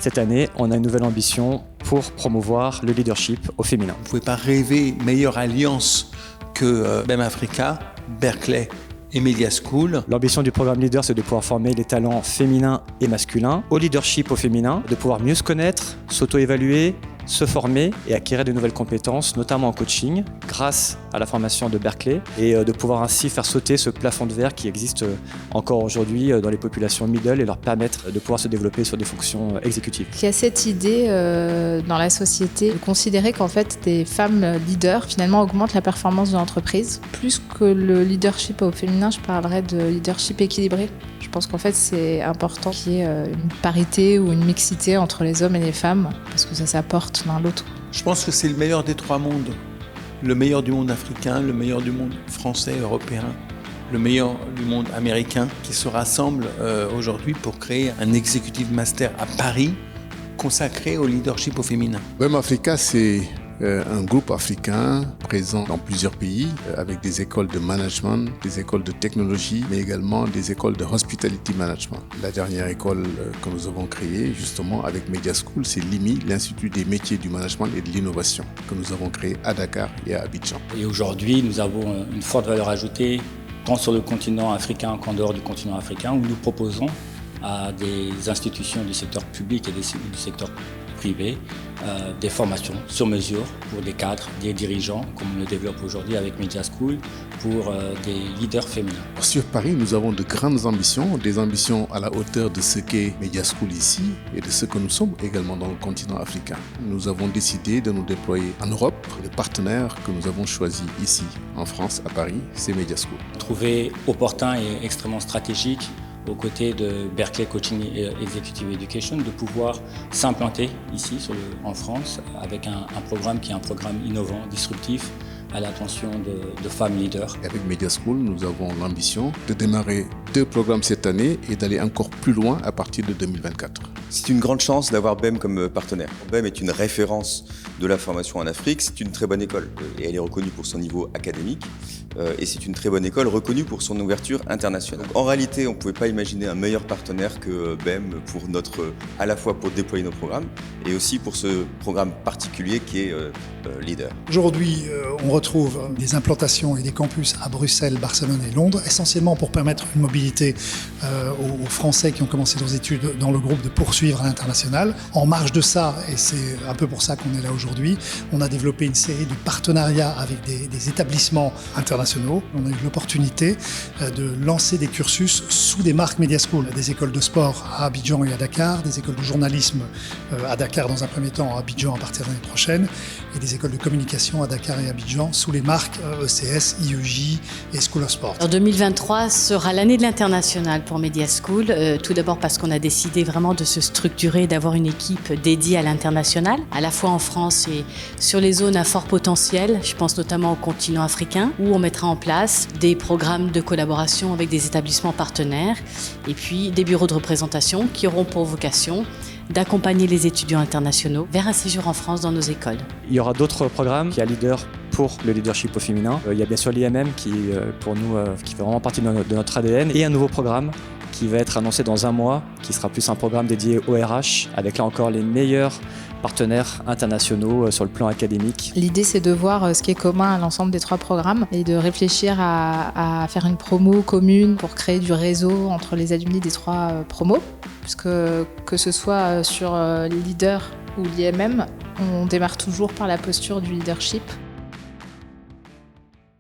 Cette année, on a une nouvelle ambition pour promouvoir le leadership au féminin. Vous ne pouvez pas rêver meilleure alliance que BEM Africa, Berkeley et Media School. L'ambition du programme Leader, c'est de pouvoir former les talents féminins et masculins au leadership au féminin, de pouvoir mieux se connaître, s'auto-évaluer, se former et acquérir de nouvelles compétences, notamment en coaching, grâce à la formation de Berkeley, et de pouvoir ainsi faire sauter ce plafond de verre qui existe encore aujourd'hui dans les populations middle et leur permettre de pouvoir se développer sur des fonctions exécutives. Il y a cette idée dans la société de considérer qu'en fait des femmes leaders finalement augmentent la performance de l'entreprise. Plus que le leadership au féminin, je parlerais de leadership équilibré. Je pense qu'en fait c'est important qu'il y ait une parité ou une mixité entre les hommes et les femmes parce que ça s'apporte l'un l'autre. Je pense que c'est le meilleur des trois mondes. Le meilleur du monde africain, le meilleur du monde français, européen, le meilleur du monde américain qui se rassemblent aujourd'hui pour créer un Executive Master à Paris consacré au leadership au féminin. BEM Africa, c'est un groupe africain présent dans plusieurs pays avec des écoles de management, des écoles de technologie, mais également des écoles de hospitality management. La dernière école que nous avons créée justement avec Media School, c'est l'IMI, l'Institut des métiers du management et de l'innovation, que nous avons créé à Dakar et à Abidjan. Et aujourd'hui, nous avons une forte valeur ajoutée tant sur le continent africain qu'en dehors du continent africain, où nous proposons à des institutions du secteur public et du secteur privé des formations sur mesure pour des cadres, des dirigeants, comme on le développe aujourd'hui avec Media School, pour des leaders féminins. Sur Paris, nous avons de grandes ambitions, des ambitions à la hauteur de ce qu'est Media School ici et de ce que nous sommes également dans le continent africain. Nous avons décidé de nous déployer en Europe. Le partenaire que nous avons choisi ici, en France, à Paris, c'est Media School. Trouvé opportun et extrêmement stratégique aux côtés de Berkeley Coaching Executive Education, de pouvoir s'implanter ici en France avec un programme qui est un programme innovant, disruptif, à l'attention de femmes leaders. Avec Media School, nous avons l'ambition de démarrer 2 programmes cette année et d'aller encore plus loin à partir de 2024. C'est une grande chance d'avoir BEM comme partenaire. BEM est une référence de la formation en Afrique, c'est une très bonne école et elle est reconnue pour son niveau académique et c'est une très bonne école reconnue pour son ouverture internationale. En réalité, on ne pouvait pas imaginer un meilleur partenaire que BEM à la fois pour déployer nos programmes et aussi pour ce programme particulier qui est Leader. Aujourd'hui, on retrouve des implantations et des campus à Bruxelles, Barcelone et Londres, essentiellement pour permettre une mobilité aux Français qui ont commencé leurs études dans le groupe de poursuivre à l'international. En marge de ça, et c'est un peu pour ça qu'on est là aujourd'hui, on a développé une série de partenariats avec des établissements internationaux. On a eu l'opportunité de lancer des cursus sous des marques Media School, des écoles de sport à Abidjan et à Dakar, des écoles de journalisme à Dakar dans un premier temps, à Abidjan à partir de l'année prochaine, et des écoles de communication à Dakar et Abidjan sous les marques ECS, IEJ et School of Sport. En 2023 sera l'année de l'international pour Media School, tout d'abord parce qu'on a décidé vraiment de se structurer et d'avoir une équipe dédiée à l'international, à la fois en France et sur les zones à fort potentiel, je pense notamment au continent africain, où on mettra en place des programmes de collaboration avec des établissements partenaires et puis des bureaux de représentation qui auront pour vocation d'accompagner les étudiants internationaux vers un séjour en France dans nos écoles. Il y aura d'autres programmes. Il y a Leader pour le leadership au féminin. Il y a bien sûr l'IMM qui, pour nous, qui fait vraiment partie de notre ADN. Et un nouveau programme qui va être annoncé dans un mois, qui sera plus un programme dédié au RH, avec là encore les meilleurs partenaires internationaux sur le plan académique. L'idée, c'est de voir ce qui est commun à l'ensemble des 3 programmes et de réfléchir à faire une promo commune pour créer du réseau entre les alumni des 3 promos. Puisque que ce soit sur Leader ou l'IMM, on démarre toujours par la posture du leadership.